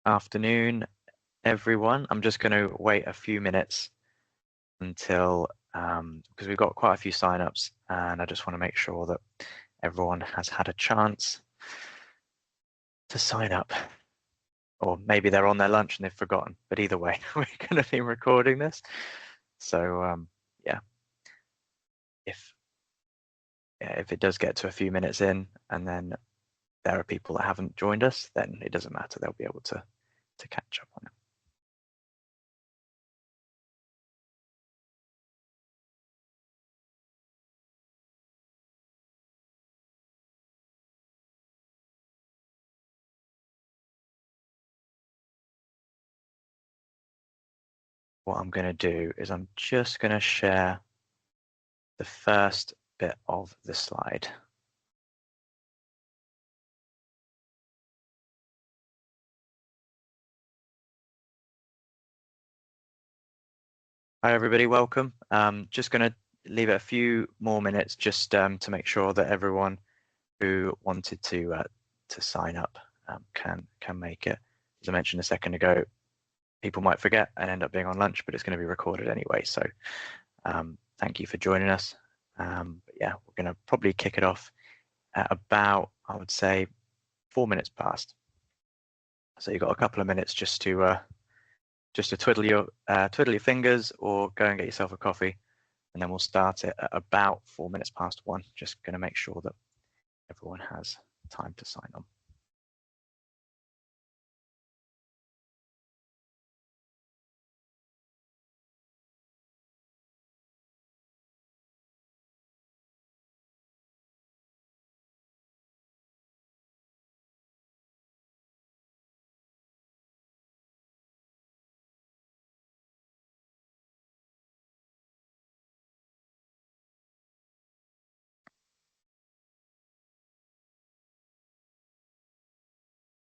Afternoon, everyone. I'm just going to wait a few minutes until, because we've got quite a few signups, and I just want to make sure that everyone has had a chance to sign up. Or maybe they're on their lunch and they've forgotten, but either way, we're going to be recording this. So yeah, if it does get to a few minutes in and then there are people that haven't joined us, then it doesn't matter. They'll be able to catch up on it. What I'm going to do is I'm just going to share the first bit of the slide. Hi everybody, welcome. Just going to leave it a few more minutes just to make sure that everyone who wanted to sign up can make it. As I mentioned a second ago, people might forget and end up being on lunch, but it's going to be recorded anyway. So thank you for joining us. But yeah, we're going to probably kick it off at about, I would say, 4 minutes past. So you've got a couple of minutes just to twiddle your fingers or go and get yourself a coffee, and then we'll start it at about 4 minutes past 1. Just going to make sure that everyone has time to sign on.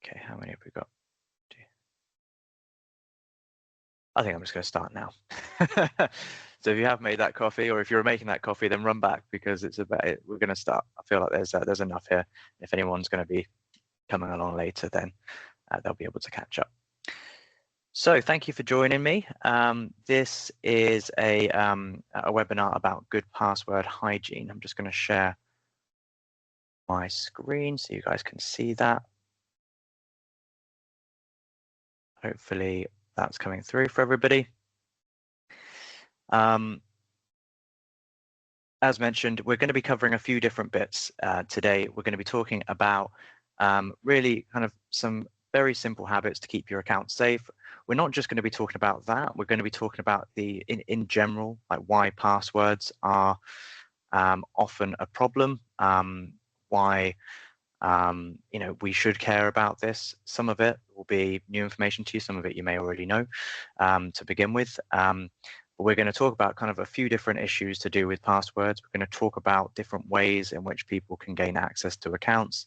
Okay, how many have we got? I think I'm just going to start now. So if you have made that coffee, or if you're making that coffee, then run back because it's about it. We're going to start. I feel like there's enough here. If anyone's going to be coming along later, then they'll be able to catch up. So thank you for joining me. This is a webinar about good password hygiene. I'm just going to share my screen so you guys can see that. Hopefully that's coming through for everybody. As mentioned, we're going to be covering a few different bits today. We're going to be talking about really kind of some very simple habits to keep your account safe. We're not just going to be talking about that. We're going to be talking about in general, like why passwords are often a problem, why we should care about this. Some of it will be new information to you. Some of it you may already know to begin with. But we're going to talk about kind of a few different issues to do with passwords. We're going to talk about different ways in which people can gain access to accounts.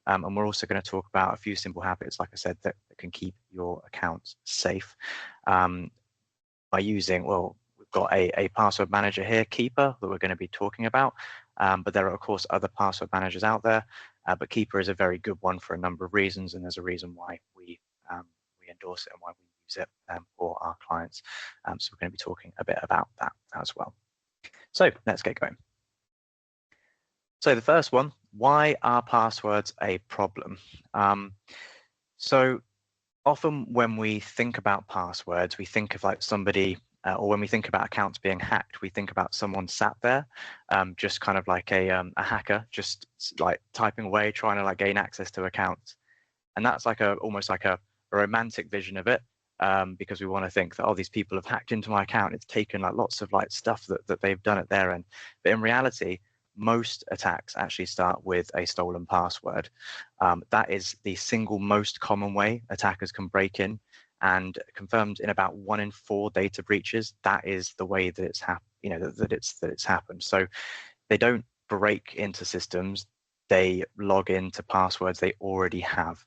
And we're also going to talk about a few simple habits, like I said, that can keep your accounts safe by using, well, we've got a password manager here, Keeper, that we're going to be talking about. But there are, of course, other password managers out there. But Keeper is a very good one for a number of reasons, and there's a reason why we endorse it and why we use it for our clients. So we're going to be talking a bit about that as well. So let's get going. So the first one, why are passwords a problem? So often when we think about passwords, we think of like somebody, or when we think about accounts being hacked, we think about someone sat there, just kind of like a hacker, just like typing away, trying to like gain access to accounts. And that's like almost like a romantic vision of it, because we want to think that, oh, these people have hacked into my account. It's taken like lots of like stuff that they've done at their end. But in reality, most attacks actually start with a stolen password. That is the single most common way attackers can break in, and confirmed in about 1 in 4 data breaches. That is the way that it's happened. That it's happened. So they don't break into systems; they log into passwords they already have.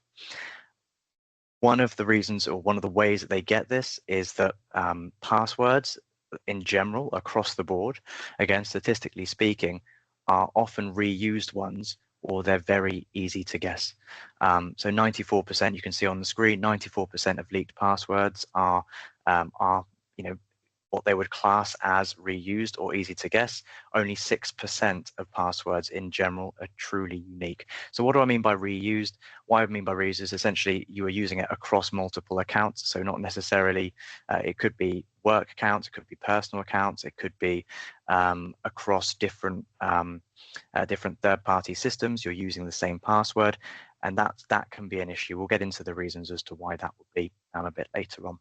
One of the reasons, or one of the ways that they get this, is that passwords in general across the board, again, statistically speaking, are often reused ones or they're very easy to guess. So 94%, you can see on the screen, 94% of leaked passwords are what they would class as reused or easy to guess. Only 6% of passwords in general are truly unique. So what do I mean by reused? What I mean by reused is essentially you are using it across multiple accounts. So not necessarily, it could be work accounts, it could be personal accounts, it could be across different third-party systems. You're using the same password, and that can be an issue. We'll get into the reasons as to why that would be a bit later on.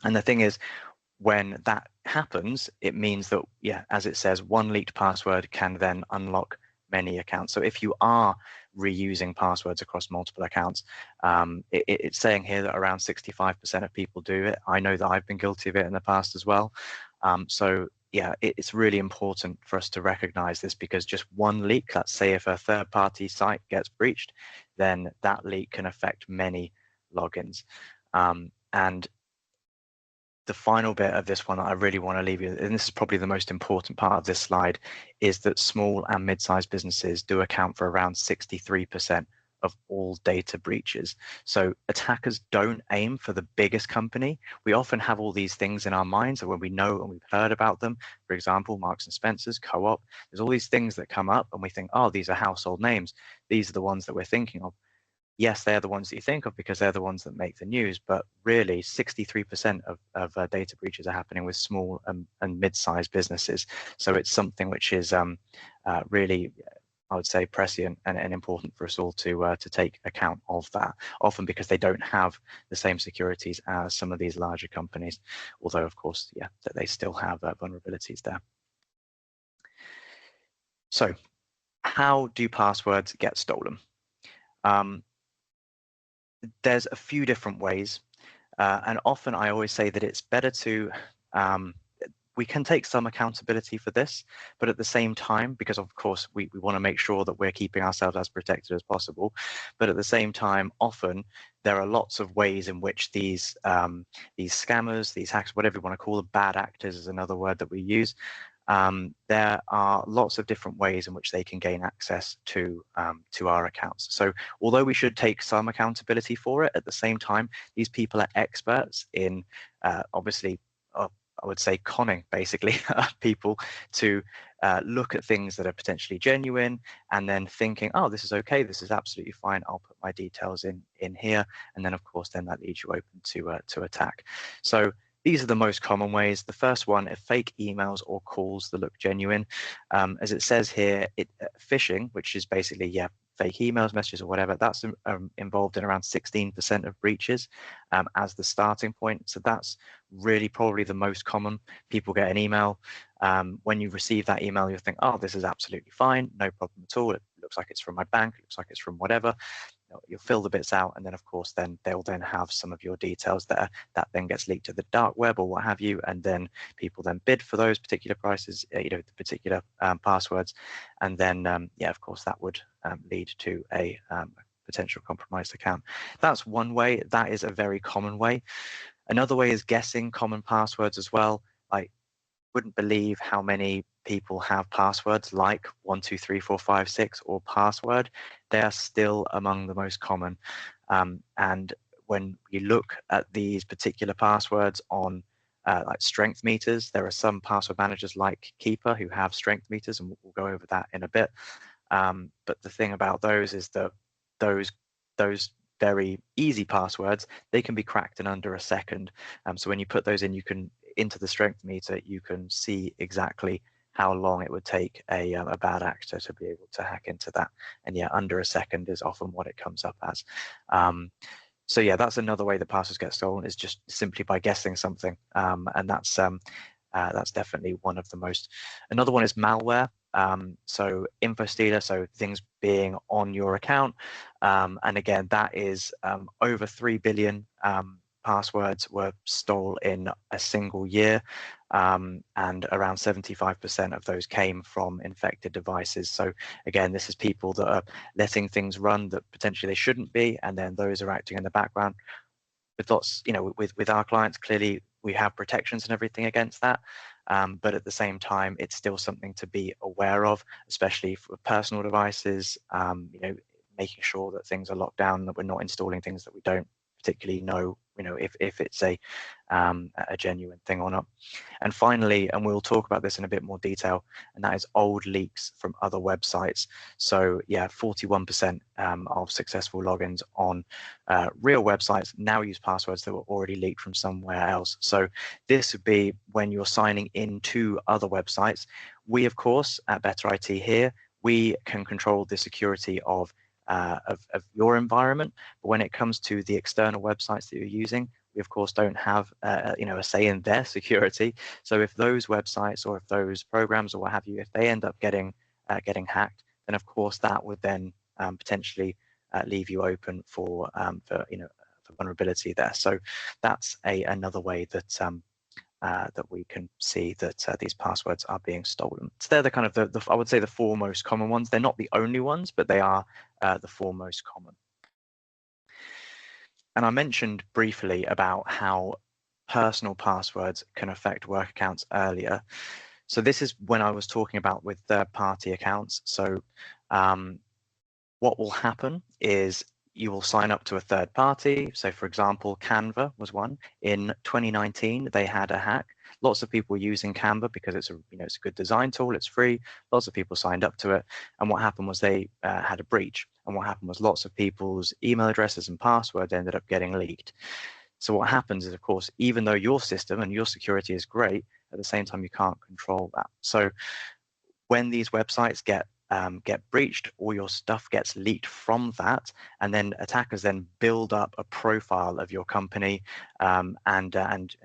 And the thing is, when that happens, it means that, yeah, as it says, one leaked password can then unlock many accounts. So if you are reusing passwords across multiple accounts, it's saying here that around 65% of people do it. I know that I've been guilty of it in the past as well. So yeah, it's really important for us to recognize this, because just one leak, let's say if a third-party site gets breached, then that leak can affect many logins. And the final bit of this one that I really want to leave you, and this is probably the most important part of this slide, is that small and mid-sized businesses do account for around 63% of all data breaches. So attackers don't aim for the biggest company. We often have all these things in our minds, and when we know and we've heard about them, for example, Marks and Spencer's, Co-op, there's all these things that come up and we think, oh, these are household names. These are the ones that we're thinking of. Yes, they're the ones that you think of because they're the ones that make the news, but really 63% of data breaches are happening with small and mid-sized businesses. So it's something which is really, I would say, prescient and important for us all to take account of that, often because they don't have the same securities as some of these larger companies, although of course, yeah, that they still have vulnerabilities there. So how do passwords get stolen? There's a few different ways, and often I always say that it's better to we can take some accountability for this, but at the same time, because of course we want to make sure that we're keeping ourselves as protected as possible, but at the same time, often there are lots of ways in which these scammers, these hackers, whatever you want to call them, bad actors is another word that we use. There are lots of different ways in which they can gain access to our accounts. So although we should take some accountability for it, at the same time, these people are experts in obviously, I would say, conning basically people to look at things that are potentially genuine and then thinking, oh, this is okay, this is absolutely fine, I'll put my details in here, and then of course then that leaves you open to attack. So these are the most common ways. The first one are fake emails or calls that look genuine. As it says here, phishing, which is basically, yeah, fake emails, messages, or whatever, that's involved in around 16% of breaches as the starting point. So that's really probably the most common. People get an email. When you receive that email, you think, oh, this is absolutely fine, no problem at all. It looks like it's from my bank, it looks like it's from whatever. You'll fill the bits out, and then of course then they'll then have some of your details there that then gets leaked to the dark web or what have you, and then people then bid for those particular prices, the particular passwords, and then yeah, of course that would lead to a potential compromised account. That's one way. That is a very common way. Another way is guessing common passwords as well. I wouldn't believe how many people have passwords like 123456 or password. They are still among the most common. And when you look at these particular passwords on like strength meters, there are some password managers like Keeper who have strength meters, and we'll go over that in a bit. But the thing about those is that those very easy passwords, they can be cracked in under a second. So when you put those in, you can into the strength meter, you can see exactly how long it would take a bad actor to be able to hack into that. And yeah, under a second is often what it comes up as. So yeah, that's another way the passwords get stolen, is just simply by guessing something. And that's definitely one of the most. Another one is malware. So info stealer, so things being on your account. And again, that is over 3 billion passwords were stolen in a single year, and around 75% of those came from infected devices. So again, this is people that are letting things run that potentially they shouldn't be, and then those are acting in the background. With lots, with our clients, clearly we have protections and everything against that. but at the same time, it's still something to be aware of, especially for personal devices. Making sure that things are locked down, that we're not installing things that we don't particularly know, if it's a genuine thing or not. And finally, and we'll talk about this in a bit more detail, and that is old leaks from other websites. So yeah, 41% of successful logins on real websites now use passwords that were already leaked from somewhere else. So this would be when you're signing into other websites. We, of course, at Better IT here, we can control the security of your environment, but when it comes to the external websites that you're using, we of course don't have a say in their security. So if those websites or if those programs or what have you, if they end up getting hacked, then of course that would then potentially leave you open for vulnerability there. So that's another way that that we can see that these passwords are being stolen. So they're the kind of I would say the four most common ones. They're not the only ones, but they are the four most common. And I mentioned briefly about how personal passwords can affect work accounts earlier. So this is when I was talking about with third-party accounts. So what will happen is you will sign up to a third party. So for example, Canva was one. In 2019, they had a hack. Lots of people were using Canva because it's it's a good design tool, it's free. Lots of people signed up to it. And what happened was they had a breach. And what happened was lots of people's email addresses and passwords ended up getting leaked. So what happens is, of course, even though your system and your security is great, at the same time, you can't control that. So when these websites get breached, all your stuff gets leaked from that, and then attackers then build up a profile of your company and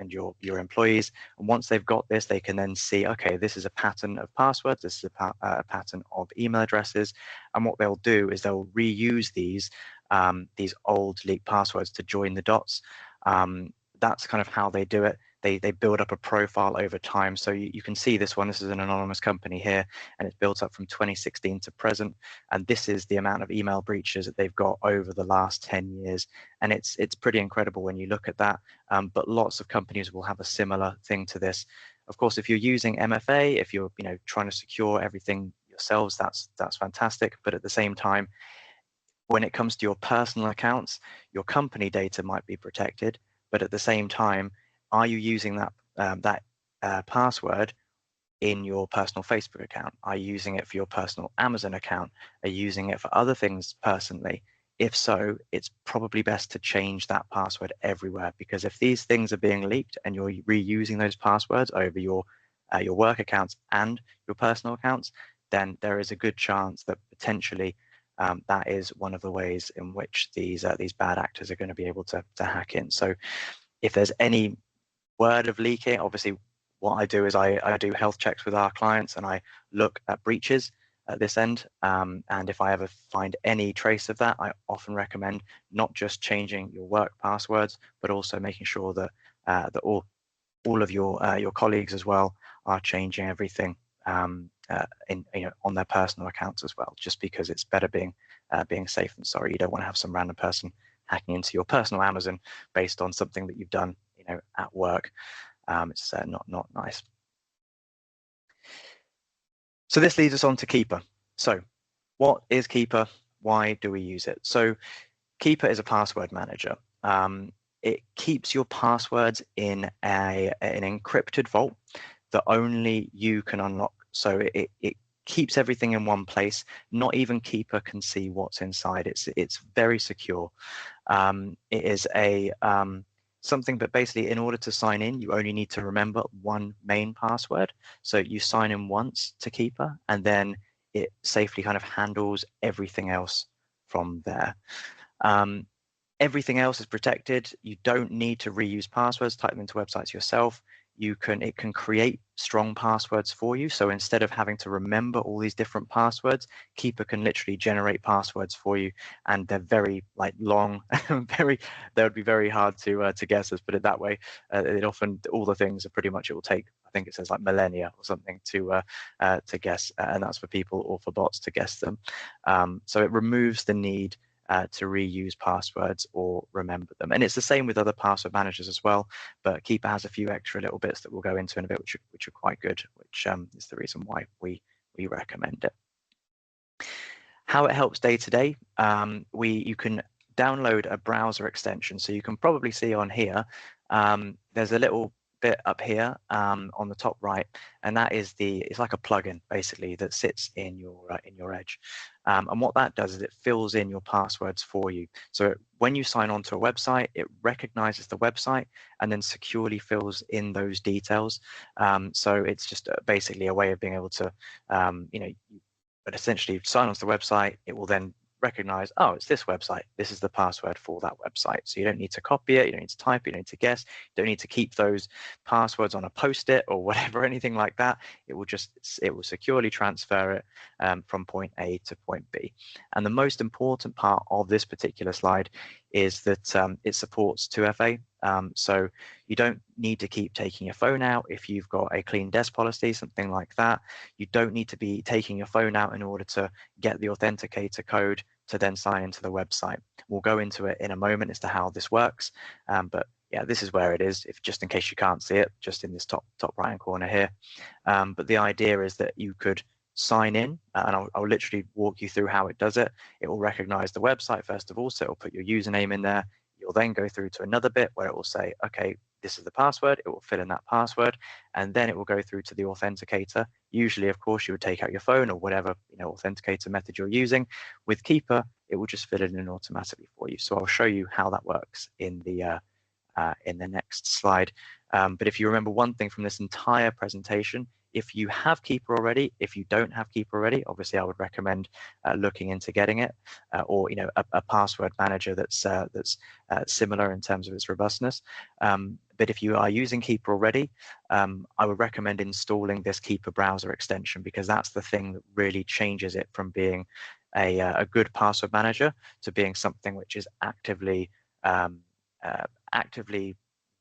your employees. And once they've got this, they can then see, okay, this is a pattern of passwords, this is a pattern of email addresses, and what they'll do is they'll reuse these old leaked passwords to join the dots. That's kind of how they do it. They build up a profile over time. So you can see this one. This is an anonymous company here, and it's built up from 2016 to present. And this is the amount of email breaches that they've got over the last 10 years. And it's pretty incredible when you look at that. But lots of companies will have a similar thing to this. Of course, if you're using MFA, if you're trying to secure everything yourselves, that's fantastic. But at the same time, when it comes to your personal accounts, your company data might be protected, but at the same time, are you using that password in your personal Facebook account? Are you using it for your personal Amazon account? Are you using it for other things personally? If so, it's probably best to change that password everywhere, because if these things are being leaked and you're reusing those passwords over your work accounts and your personal accounts, then there is a good chance that potentially that is one of the ways in which these bad actors are going to be able to hack in. So if there's any word of leaking, obviously what I do is I do health checks with our clients, and I look at breaches at this end, and if I ever find any trace of that, I often recommend not just changing your work passwords, but also making sure that that all of your colleagues as well are changing everything on their personal accounts as well, just because it's better being safe than sorry. You don't want to have some random person hacking into your personal Amazon based on something that you've done at work. It's not nice. So this leads us on to Keeper. So what is Keeper? Why do we use it? So Keeper is a password manager. It keeps your passwords in an encrypted vault that only you can unlock. So it keeps everything in one place. Not even Keeper can see what's inside. It's very secure. It is something, but basically in order to sign in, you only need to remember one main password. So you sign in once to Keeper, and then it safely kind of handles everything else from there. Everything else is protected. You don't need to reuse passwords, type them into websites yourself. It can create strong passwords for you. So instead of having to remember all these different passwords, Keeper can literally generate passwords for you, and they're very long, they would be very hard to guess. Let's put it that way. It often, all the things are pretty much, it will take, I think it says like millennia or something to guess, and that's for people or for bots to guess them. So it removes the need to reuse passwords or remember them. And it's the same with other password managers as well, but Keeper has a few extra little bits that we'll go into in a bit, which are quite good, which is the reason why we recommend it. How it helps day to day, you can download a browser extension. So you can probably see on here, there's a little bit up here on the top right, and that is it's like a plugin basically that sits in your Edge. And what that does is it fills in your passwords for you. So when you sign on to a website, it recognizes the website and then securely fills in those details. So it's just basically a way of being able to, but essentially sign onto the website, it will then recognize, oh, it's this website. This is the password for that website. So you don't need to copy it. You don't need to type it. You don't need to guess. You don't need to keep those passwords on a Post-it or whatever, anything like that. It will securely transfer it from point A to point B. And the most important part of this particular slide is that it supports 2FA. So you don't need to keep taking your phone out if you've got a clean desk policy, something like that. You don't need to be taking your phone out in order to get the authenticator code to then sign into the website. We'll go into it in a moment as to how this works, but yeah, this is where it is, if just in case you can't see it, just in this top right hand corner here. But the idea is that you could sign in, and I'll literally walk you through how it does it. It will recognize the website first of all, so it'll put your username in there. You'll then go through to another bit where it will say, okay, this is the password. It will fill in that password, and then it will go through to the authenticator. Usually, of course, you would take out your phone or whatever authenticator method you're using. With Keeper, it will just fill it in automatically for you. So I'll show you how that works in the next slide. But if you remember one thing from this entire presentation, if you have Keeper already, if you don't have Keeper already, obviously I would recommend looking into getting it, or a password manager that's similar in terms of its robustness. But if you are using Keeper already, I would recommend installing this Keeper browser extension, because that's the thing that really changes it from being a good password manager to being something which is actively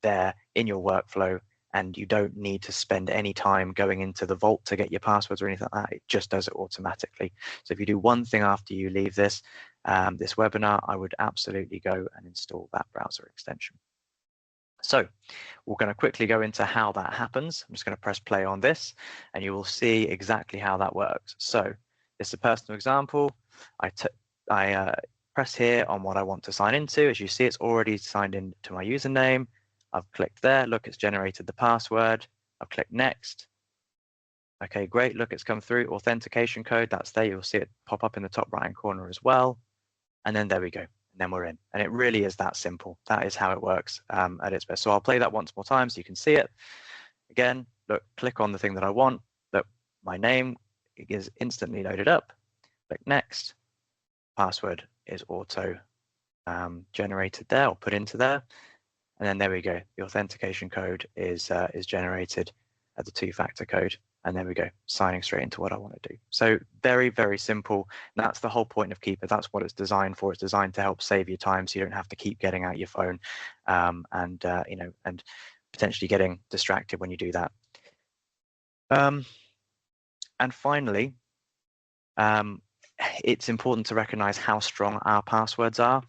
there in your workflow, and you don't need to spend any time going into the vault to get your passwords or anything like that. It just does it automatically. So if you do one thing after you leave this webinar, I would absolutely go and install that browser extension. So we're going to quickly go into how that happens. I'm just going to press play on this, and you will see exactly how that works. So this is a personal example. I press here on what I want to sign into. As you see, it's already signed in to my username. I've clicked there. Look, it's generated the password. I've clicked next. Okay, great. Look, it's come through. Authentication code, that's there. You'll see it pop up in the top right-hand corner as well. And then there we go. And then we're in. And it really is that simple. That is how it works at its best. So I'll play that once more time so you can see it. Again, look, click on the thing that I want. Look, my name is instantly loaded up. Click next. Password is auto generated there, or put into there. And then there we go. The authentication code is generated at the two-factor code. And there we go, signing straight into what I want to do. So very, very simple. And that's the whole point of Keeper. That's what it's designed for. It's designed to help save you time, so you don't have to keep getting out your phone and potentially getting distracted when you do that. And finally, it's important to recognize how strong our passwords are.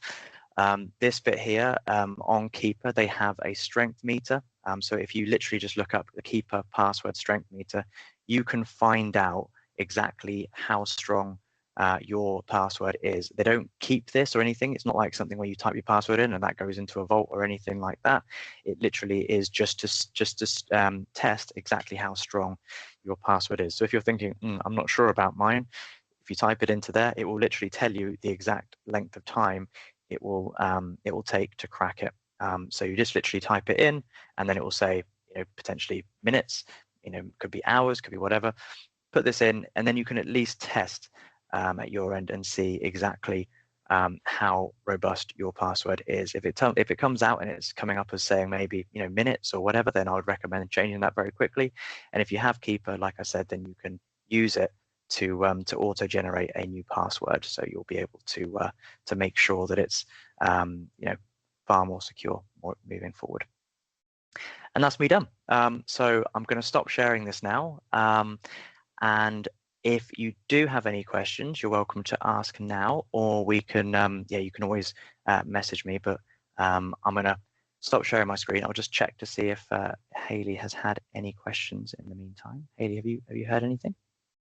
This bit here on Keeper, they have a strength meter. So if you literally just look up the Keeper password strength meter, you can find out exactly how strong your password is. They don't keep this or anything. It's not like something where you type your password in and that goes into a vault or anything like that. It literally is just to test exactly how strong your password is. So if you're thinking, I'm not sure about mine, if you type it into there, it will literally tell you the exact length of time it will take to crack it. So you just literally type it in, and then it will say, potentially minutes, could be hours, could be whatever. Put this in, and then you can at least test at your end and see exactly how robust your password is. If it comes out and it's coming up as saying maybe minutes or whatever, then I would recommend changing that very quickly. And if you have Keeper, like I said, then you can use it to auto generate a new password, so you'll be able to make sure that it's far more secure moving forward. And that's me done. So I'm going to stop sharing this now, and If you do have any questions, you're welcome to ask now, or we can, yeah, you can always message me, but I'm going to stop sharing my screen. I'll just check to see if Hayley has had any questions in the meantime. Hayley, have you heard anything?